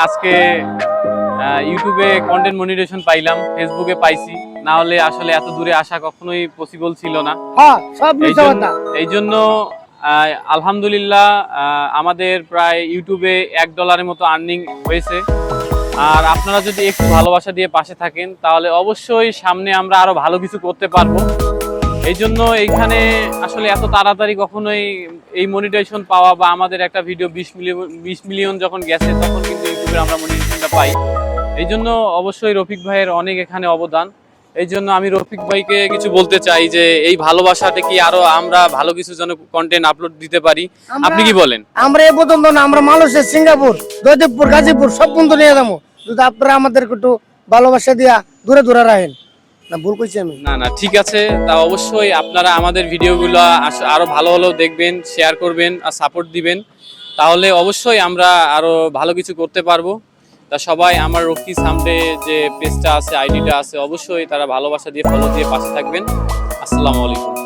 আজকে ইউটিউবে content monetization পাইলাম, ফেসবুকে পাইছি, না হলে আসলে এত দূরে আসা কখনোই পসিবল ছিল না। হ্যাঁ, সব মিথ্যা কথা। এই জন্য আলহামদুলিল্লাহ আমাদের প্রায় ইউটিউবে $1 মতো আর্নিং হয়েছে। আর আপনারা যদি একটু ভালোবাসা দিয়ে পাশে থাকেন তাহলে অবশ্যই সামনে আমরা আরো ভালো কিছু করতে পারবো। এই জন্য এইখানে আসলে এত তাড়াতাড়ি কখনোই এই মনিটাইজেশন পাওয়া বা আমাদের একটা ভিডিও 20 মিলিয়ন যখন গেছে তখন কিন্তু ইউটিউবে আমরা মনিটাইজেশনটা পাই। এই জন্য অবশ্যই রফিক ভাইয়ের অনেক এখানে অবদান। এই জন্য আমি রফিক ভাইকে কিছু বলতে চাই যে এই ভালোবাসাটা কি আরো আমরা ভালো কিছু যেন কন্টেন্ট আপলোড দিতে পারি। আপনি কি বলেন? আমরা এ পর্যন্ত না, আমরা মালয়েশিয়া, সিঙ্গাপুর, জয়দেবপুর, গাজীপুর সব পর্যন্ত নিয়ে যাবো, যদি আপনারা আমাদেরকে একটু ভালোবাসা দিয়া দূরে দূরে রাখেন। না, ভুল কইছি আমি? না, ঠিক আছে। তা অবশ্যই আপনারা আমাদের ভিডিওগুলো আরো ভালো হলেও দেখবেন, শেয়ার করবেন আর সাপোর্ট দিবেন, তাহলে অবশ্যই আমরা আরো ভালো কিছু করতে পারবো। তা সবাই আমার রকি সামডে যে পেজটা আছে, আইডিটা আছে, অবশ্যই তারা ভালোবাসা দিয়ে ফলো দিয়ে পাশে থাকবেন। আসসালামু আলাইকুম।